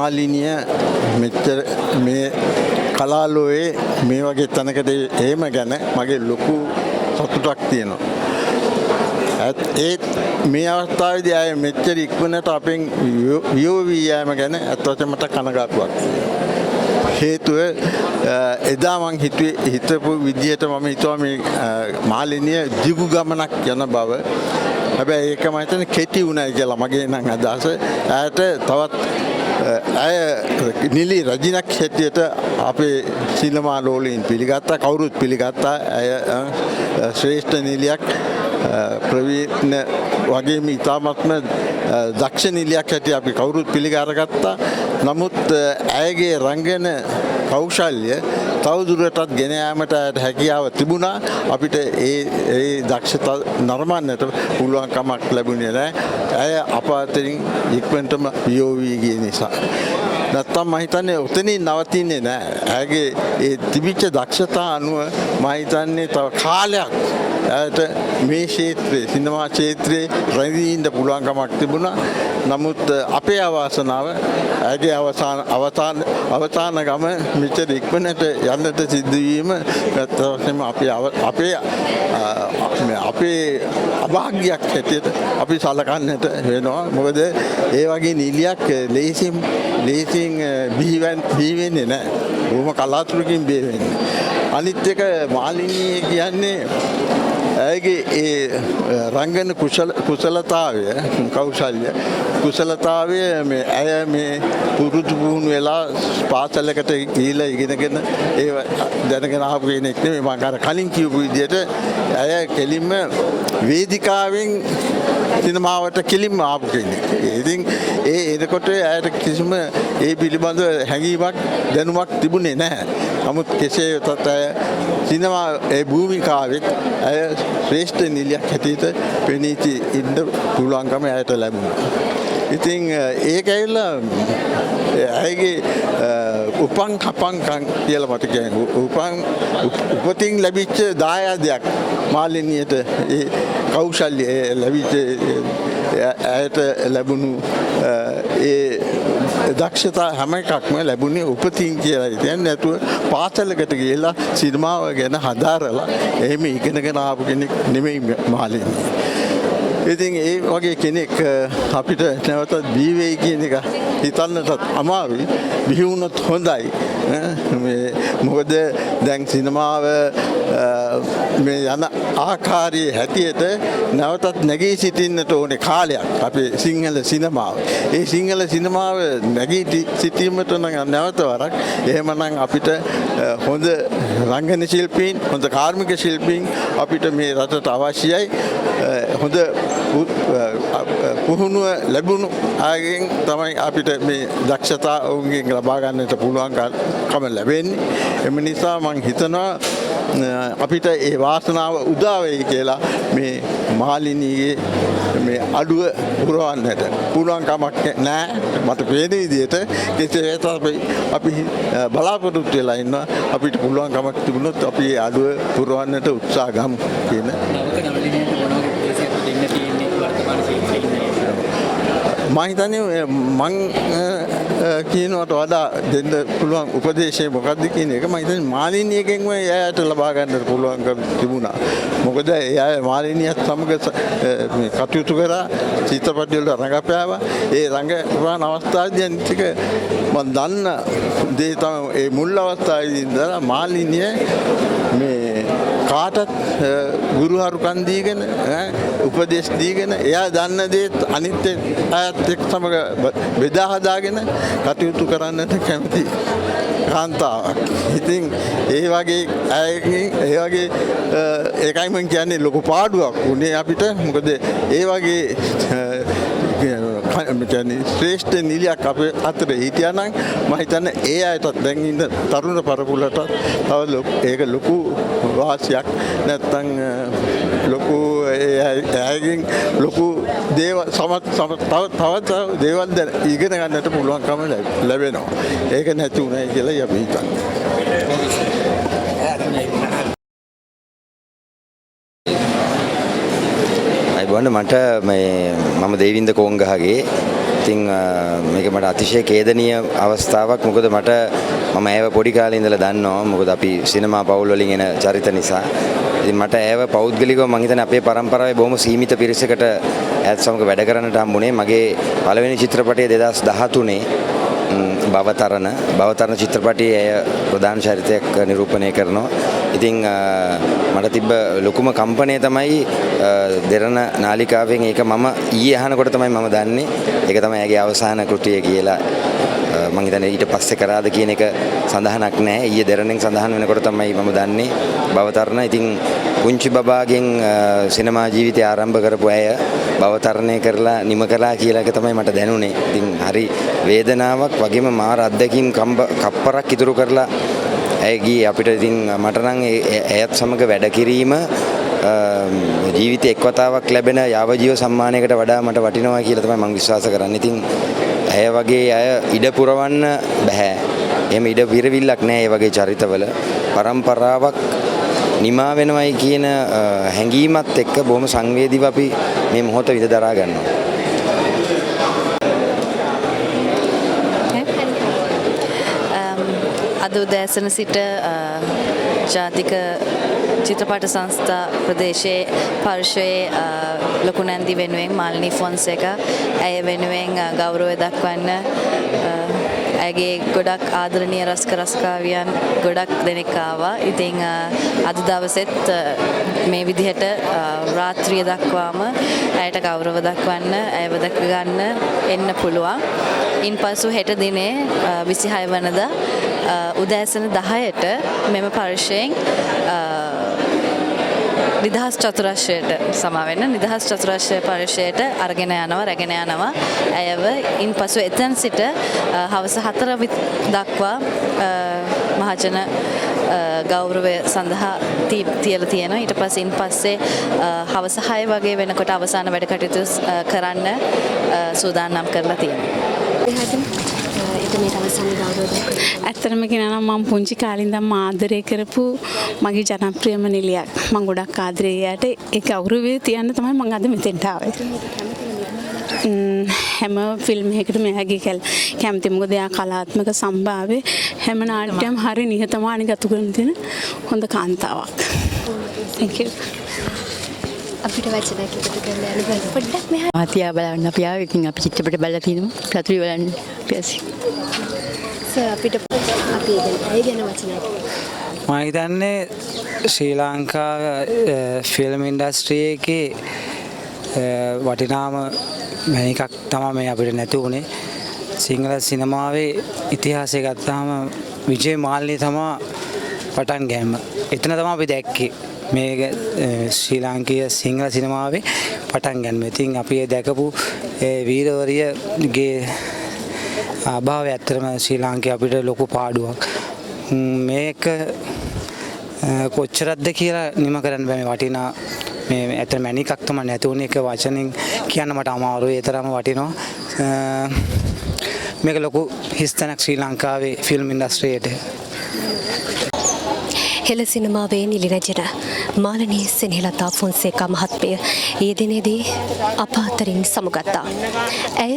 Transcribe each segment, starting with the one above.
මාලිනිය මෙච්චර මේ කලාලෝයේ මේ වගේ තැනකට එහෙම ගැන මගේ ලොකු සතුටක් තියෙනවා. ඒත් මේ අවස්ථාවේදී ආය මෙච්චර ඉක්මනට අපෙන් වියෝවි යෑම ගැන අත්වශයෙන්ම මට කනගාටුවක්. හේතුව එදා මං හිතපු විදිහට මම හිතුවා මේ මාලිනිය දිගු ගමනක් යන බව. හැබැයි ඒක මම හිතන්නේ කෙටි වුණයි කියලා මගේ නම් අදහස. ඇයට තවත් ඇය නිලි රජිනක් හැටියට අපේ සිනමා ලෝලීන් පිළිගත්තා. කවුරුත් පිළිගත්තා. ඇය ශ්‍රේෂ්ඨ නිලියක් ප්‍රවීණ වගේම ඉතාමත්ම දක්ෂ නිලියක් හැටියට අපි කවුරුත් පිළිගත්තා. නමුත් ඇයගේ රංගන කෞශල්‍ය තවදුරටත් ගෙන යාමට හැකියාව තිබුණා. අපිට ඒ දක්ෂතා නරඹන්නට පුළුවන් කමක් ලැබුණේ නැහැ. ඇය අප අතරින් ඉක්මනටම වියෝවී ගිය නිසා. නැත්තම් මම හිතන්නේ උතනින් නවතින්නේ නැහැ. ඇයගේ ඒ තිබිච්ච දක්ෂතා අනුව මම හිතන්නේ තව කාලයක් ඇයට මේ ක්ෂේත්‍රයේ සිනමා ක්ෂේත්‍රයේ රැඳී ඉන්න පුළුවන් කමක් තිබුණා. නමුත් අපේ අවාසනාව ඇගේ අවසාන ගම මෙච්චර ඉක්මනට යන්නට සිද්ධ වීම නැත්නම් අපේ අභාග්‍යයක් හැටියට අපි සලකන්නට වෙනවා. මොකද ඒ වගේ නිලියක් ලේසියෙන් බිහි වෙන්නේ නැහැ. බොහොම කලාතුරකින් බිහි වෙන්නේ. අනිත් එක මාලිනිය කියන්නේ ඇයගේ ඒ රංගන කුසලතාවය කුසලතාවය මේ ඇය මේ පුරුදු පුහුණු වෙලා පාසලකට ගිහිලා ඉගෙනගෙන ඒව දැනගෙන ආපු කෙනෙක් නෙමෙයි. මම අර කලින් කියපු විදිහට ඇය කෙලින්ම වේදිකාවෙන් සිනමාවට කෙලින්ම ආපු කෙනෙක්. ඉතින් ඒ එනකොට ඇයට කිසිම ඒ පිළිබඳ හැඟීමක් දැනුමක් තිබුණේ නැහැ. නමුත් කෙසේ වෙතත් ඇය සිනමා ඒ භූමිකාවෙත් ඇය ශ්‍රේෂ්ඨ නිලියක් හැටියට පෙනී ඉන්න පුළුවන්කම ඇයට ලැබුණා. ඉතින් ඒක ඇවිල්ලා ඇයගේ උපන් කපංකම් කියලා මට කියන්නේ උපතින් ලැබිච්ච දායාදයක් මාලිනියට ඒ කෞශල්‍ය ලැබිච්ච ඇයට ලැබුණු ඒ දක්ෂතා හැම එකක්ම ලැබුණේ උපතින් කියලා. කියන්නේ නැතුව පාසලකට ගිහලා සිනමාව ගැන හදාරලා එහෙම ඉගෙනගෙන ආපු කෙනෙක් නෙමෙයි මාලිනිය. ඉතින් ඒ වගේ කෙනෙක් අපිට නැවතත් බිහි වෙයි කියන එක හිතන්නටත් අමාරුයි. බිහි වුණොත් හොඳයි. මොකද දැන් සිනමාව මේ යන ආකාරයේ හැටියට නැවතත් නැගී සිටින්නට ඕනේ කාලයක් අපේ සිංහල සිනමාව. ඒ සිංහල සිනමාව නැගී සිටීමට නම් නැවත වරක් එහෙමනම් අපිට හොඳ රංගන ශිල්පීන්, හොඳ කාර්මික ශිල්පීන් අපිට මේ රටට අවශ්‍යයි. හොඳ පුහුණුව ලැබුණු අයගෙන් තමයි අපිට මේ දක්ෂතා ඔවුන්ගෙන් ලබා ගන්නට පුළුවන්කම ලැබෙන්නේ. එම නිසා මම හිතනවා අපිට ඒ වාසනාව උදා වෙයි කියලා මේ මාලිනියේ මේ අඩුව පුරවන්නට පුළුවන් කමක් නැහැ. මට පේන විදිහට කෙසේ වෙතත් අපි බලාපොරොත්තු වෙලා ඉන්නවා. අපිට පුළුවන් කමක් තිබුණොත් අපි ඒ අඩුව පුරවන්නට උත්සාහ ගමු කියන මම හිතන්නේ මං කියනවට වඩා දෙන්න පුළුවන් උපදේශය මොකක්ද කියන එක මම හිතන්නේ මාලිනියගෙන්ම එයාට ලබා ගන්නට පුළුවන්කම තිබුණා. මොකද එයා මාලිනියත් සමග මේ කටයුතු කරා, චිත්‍රපටි වල රඟපෑවා. ඒ රඟපාන අවස්ථාවේදී ටික මම දන්න දේ තමයි ඒ මුල් අවස්ථාවේදී ඉඳලා මාලිනිය මේ කාටත් ගුරුහරුකම් දීගෙන උපදේශ දීගෙන එයා දන්න දේත් අනිත් අයත් එක්ක සමග බෙදා හදාගෙන කටයුතු කරන්නට කැමති කාන්තාවක්. ඉතින් ඒ වගේ ඒකයි මම කියන්නේ ලොකු පාඩුවක් උනේ අපිට. මොකද ඒ වගේ කියන්නේ ශ්‍රේෂ්ඨ නිලියක් අපේ අතර හිටියා නම් මම හිතන්නේ ඒ අයටත් දැන් ඉන්න තරුණ පරපුරට තව ඒක ලොකු වාසියක්. නැත්තම් ලොකු ඇයගෙන් ලොකු දේවල් තවත් දේවල් ඉගෙන ගන්නට පුළුවන්කම ලැබෙනවා. ඒක නැති උනායි කියලා අපි හිතන්නේ. අයිබෝන්න මට මම දේවින්ද කෝංගහගේ ඉතින් මේක මට අතිශය ඛේදනීය අවස්ථාවක්. මොකද මම ඇයව පොඩි කාලේ ඉඳලා දන්නවා. මොකද අපි සිනමා පවුල් වලින් එන චරිත නිසා. ඉතින් මට ඇයව පෞද්ගලිකව මම හිතන්නේ අපේ පරම්පරාවේ බොහොම සීමිත පිරිසකට ඈත් සමග වැඩ කරන්නට හම්බුනේ. මගේ පළවෙනි චිත්‍රපටය 2013 භවතරණ චිත්‍රපටයේ ඇය ප්‍රධාන චරිතයක් නිරූපණය කරනවා. ඉතින් මට තිබ්බ ලොකුම කම්පණය තමයි දෙරණ නාලිකාවෙන් ඒක මම ඊයේ අහනකොට තමයි මම දන්නේ. ඒක තමයි ඇගේ අවසාන කෘතිය කියලා. මම හිතන්නේ ඊට පස්සේ කරාද කියන එක සඳහනක් නැහැ. ඊයේ දෙරණෙන් සඳහන් වෙනකොට තමයි මම දන්නේ භවතරණ. ඉතින් පුංචි බබාගෙන් සිනමා ජීවිතය ආරම්භ කරපු ඇය භවතරණය කරලා නිම කළා කියලා එක තමයි මට දැනුනේ. ඉතින් හරි වේදනාවක් වගේම මාර අත්දැකීම් කප්පරක් ඉතුරු කරලා ඇය ගියේ අපිට. ඉතින් මට නම් ඇයත් සමග වැඩ කිරීම ජීවිතේ එක් වතාවක් ලැබෙන යාවජීව සම්මානයකට වඩා මට වටිනවා කියලා තමයි මම විශ්වාස කරන්නේ. ඉතින් ඇය වගේ අය ඉඩ පුරවන්න බෑ. එහෙම ඉඩ පිරවිල්ලක් නෑ ඒ වගේ චරිතවල. පරම්පරාවක් නිමා වෙනවයි කියන හැඟීමත් එක්ක බොහොම සංවේදීව අපි මේ මොහොත විඳ දරා ගන්නවා. අද උදෑසන සිට ජාතික චිත්‍රපට සංස්ථා ප්‍රදේශයේ පර්ෂයේ ලොකු නැන්දි වෙනුවෙන් මාලිනී ෆොන්සේකා ඇය වෙනුවෙන් ගෞරවය දක්වන්න ඇගේ ගොඩක් ආදරණීය රසකවියන් ගොඩක් දෙනෙක් ආවා. ඉතින් අද දවසෙත් මේ විදිහට රාත්‍රිය දක්වාම ඇයට ගෞරව දක්වන්න ඇයව දැක ගන්න එන්න පුළුවන්. ඉන්පසු හෙට දිනේ 26 වෙනිදා උදෑසන 10ට මෙම පර්ෂයෙන් නිදහස් චතුරස්‍රයට සමාවෙන්න නිදහස් චතුරස්‍රය පරිශ්‍රයට අරගෙන යනවා ඇයව. ඉන්පසු එතන සිට හවස 4 දක්වා මහජන ගෞරවය සඳහා තියලා තියෙනවා. ඊට පස්සේ ඉන්පස්සේ හවස 6 වගේ වෙනකොට අවසාන වැඩ කටයුතු කරන්න සූදානම් කරලා තියෙනවා. ඇත්තටම කියනවා නම් මම පුංචි කාලේ ඉඳන් ආදරය කරපු මගේ ජනප්‍රියම නිලියක්. මම ගොඩක් ආදරේ එයාට ඒ ගෞරවය තියන්න තමයි මම අද මෙතෙන්ට ආවේ. හැම ෆිල්ම් එකකටම එයාගේ කැමති. මොකද එයා කලාත්මක සම්භාවයේ හැම නාට්‍යයක්ම හරි නිහතමානී ගත කරන තියෙන හොඳ කාන්තාවක්. Thank you. අපිට වචනයක් එකතු කරලා යන්න බෑ. පොඩ්ඩක් මෙහා ආතියා බලන්න අපි ආවේ. ඉතින් අපි චිත්‍රපට බලලා තිනවා. සතුටුයි බලන්න. පියසි. අපිට අපි ගැන වචනයක්. මම හිතන්නේ ශ්‍රී ලංකා ෆිල්ම් ඉන්ඩස්ට්‍රි එකේ වටිනාම මැණිකක් තමයි මේ අපිට නැති වුණේ. සිංහල සිනමාවේ ඉතිහාසය ගත්තාම විජේ මාල්නී තමයි පටන් ගැනීම. එතන තමයි අපි දැක්කේ මේ ශ්‍රී ලාංකීය සිංහල සිනමාවේ පටන් ගැනීම. ඉතින් අපි දැකපු වීරවරියගේ අභාවය ඇත්තටම ශ්‍රී ලාංකේ අපිට ලොකු පාඩුවක්. මේක කොච්චරක්ද කියලා නිම කරන්න බෑ. මේ වටිනා මේ ඇත්තට මැණිකක් තමයි නැති වුණේ. එක වචනෙන් කියන්න මට අමාරුයි. ඒ තරම වටිනවා. මේක ලොකු හිස්තැනක් ශ්‍රී ලංකාවේ ෆිල්ම් ඉන්ඩස්ට්‍රියට. හෙළ සිනමාවේ නිලි රැජන මාලනී සෙනෙහෙලතා ෆොන්සේකා මහත්මිය ඒ දිනේදී අප අතරින් සමුගත්තා. ඇය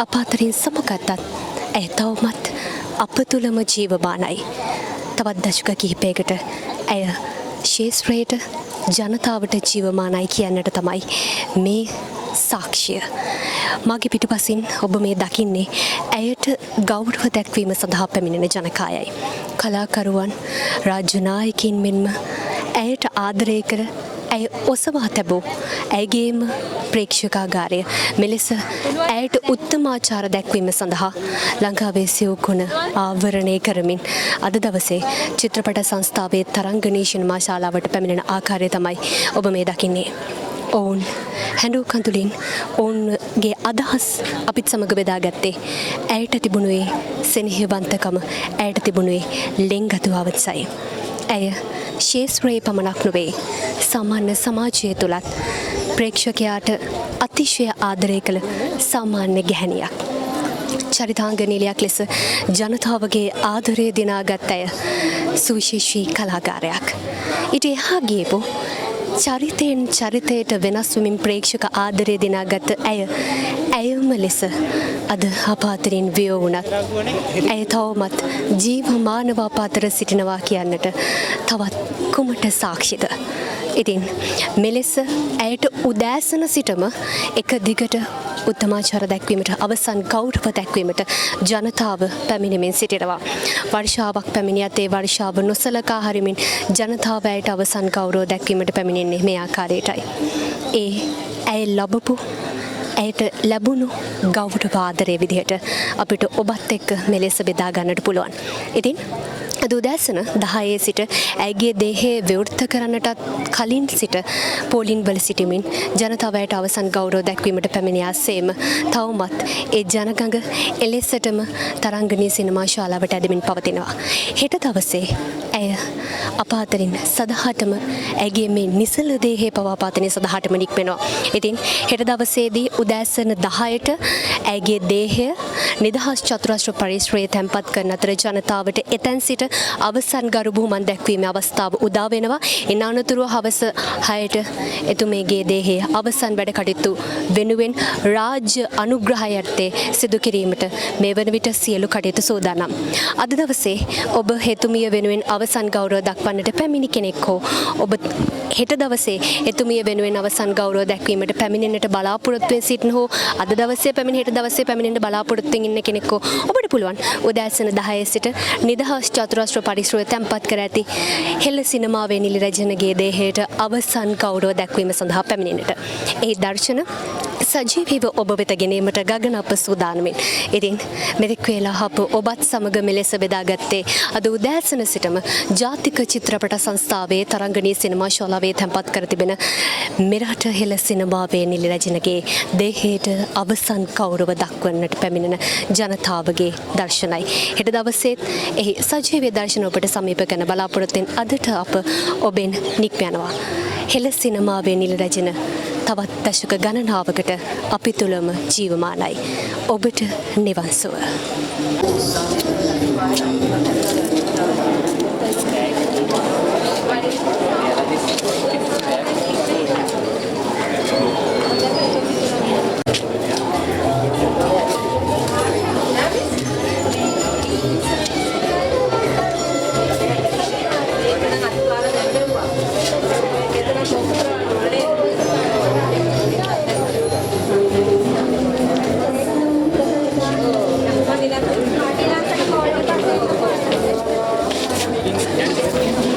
අප අතරින් සමුගත්තත් ඇය තවමත් අප තුළම ජීවමානයි. තවත් දශක කිහිපයකට ඇය ශේෂ්ත්‍රයට ජනතාවට ජීවමානයි කියන්නට තමයි මේ සාක්ෂිය. මගේ පිටුපසින් ඔබ මේ දකින්නේ ඇයට ගෞරව දැක්වීම සඳහා පැමිණෙන ජනකායයි. කලාකරුවන් රාජ්‍ය නායකයින් මෙන්ම ඇයට ආදරය කර ඇය ඔසවා තැබූ ඇයගේම ප්‍රේක්ෂකාගාරය මෙලෙස ඇයට උත්තමාචාර දැක්වීම සඳහා ලංකාවේ සිව් කුණ ආවරණය කරමින් අද දවසේ චිත්‍රපට සංස්ථාවේ තරංගනී සිනමා ශාලාවට පැමිණෙන ආකාරය තමයි ඔබ මේ දකින්නේ. ඔවුන් හැඬු කඳුලින් ඔවුන්ගේ අදහස් අපිත් සමග බෙදාගත්තේ ඇයට තිබුණේ සෙනෙහවන්තකම, ඇයට තිබුණේ ලෙන්ගතු අවත්සයි. ඇය ශේෂ්ත්‍රයේ පමණක් නොවේ, සාමාන්‍ය සමාජය තුළත් ප්‍රේක්ෂකයාට අතිශය ආදරය කළ සාමාන්‍ය ගැහැණියක්. චරිතාංගනීලයක් ලෙස ජනතාවගේ ආදරය දිනාගත් ඇය සුවිශේෂී කලාකාරයක්. ඊට එහා ගියපු චරිතයෙන් චරිතයට වෙනස් වමින් ප්‍රේක්ෂක ආදරය දිනාගත් ඇයම ලෙස අද අප අතරින් වියෝ වුණත් ඇය තවමත් ජීවමානව අප අතර සිටිනවා කියන්නට තවත් කුමට සාක්ෂිද? ඉතින් මෙලෙස ඇයට උදෑසන සිටම එක දිගට උත්තමාචාර දැක්වීමට අවසන් ගෞරව දැක්වීමට ජනතාව පැමිණෙමින් සිටිනවා. වර්ෂාවක් පැමිණියත් ඒ වර්ෂාව නොසලකා හරිමින් ජනතාව ඇයට අවසන් ගෞරව දැක්වීමට පැමිණෙන්නේ මේ ආකාරයටයි. ඇය ලබපු ඇයට ලැබුණු ගෞරව ආදරය විදිහට අපිට ඔබත් එක්ක මෙලෙස බෙදා ගන්නට පුළුවන්. ඉතින් අද උදෑසන 10 සිට ඇයගේ දේහය විවෘත කරන්නටත් කලින් සිට පෝලින් වල සිටමින් ජනතාවට අවසන් ගෞරව දැක්වීමට පැමිණියාසේම තවමත් ඒ ජනගඟ එලෙසටම තරංගනී සිනමා ශාලාවට ඇදමින් පවතිනවා. හෙට දවසේ ඇය අප අතරින් සදහටම ඇගේ මේ නිසල දේහය පවා අප අතරින් සදහටම නික්මෙනවා. ඉතින් හෙට දවසේදී උදෑසන 10ට ඇගේ දේහය නිදහස් චතුරස්‍ර පරිශ්‍රයේ තැන්පත් කරන අතර ජනතාවට එතැන් සිට අවසන් ගරු බුහුමන් දැක්වීමේ අවස්ථාව උදා වෙනවා. ඉන් අනතුරුව හවස 6ට එතුමියගේ දේහය අවසන් වැඩ කටයුතු වෙනුවෙන් රාජ්‍ය අනුග්‍රහය යටතේ සිදු කිරීමට මේ වන විට සියලු කටයුතු සූදානම්. අද දවසේ ඔබ එතුමිය වෙනුවෙන් අවසන් ගෞරව දක්වන්නට පැමිණි කෙනෙක් හෝ ඔබ හෙට දවසේ එතුමිය වෙනුවෙන් අවසන් ගෞරව දැක්වීමට පැමිණෙන්නට බලාපොරොත්තු වෙ සිටින හෝ අද දවසේ පැමිණ හෙට දවසේ පැමිණෙන්න බලාපොරොත්තු වෙ ඉන්න කෙනෙක් හෝ ඔබට පුළුවන් උදෑසන 10 සිට නිදහස් චතුරස්‍ර පරිශ්‍රය තැන්පත් කර ඇති හෙළ සිනමාවේ නිලි රැජනගේ දේහයට අවසන් ගෞරව දැක්වීම සඳහා පැමිණෙන්නට. ඒ දර්ශන සජීවීව ඔබ වෙත ගෙනීමට ගගන අප සූදානමින්. ඉතින් මෙතෙක් වේලා අප ඔබත් සමග මෙලෙස බෙදාගත්තේ අද උදෑසන සිටම ජාතික චිත්‍රපට සංස්ථාවේ තරංගනී සිනමා ශාලාවේ තැන්පත් කර තිබෙන මෙරට හෙළ සිනමාවේ නිලි රැජනගේ දේහයට අවසන් ගෞරව දක්වන්නට පැමිණෙන ජනතාවගේ දර්ශනයි. හෙට දවසේත් එහි සජීවී දර්ශන ඔබට සමීප කරන බලාපොරොත්තුෙන් අදට අප ඔබෙන් නික්ම යනවා. හෙළ සිනමාවේ නිලි රැජන තවත් දශක ගණනාවකට අපි තුළම ජීවමානයි. ඔබට නිවන් සුව. Thank you.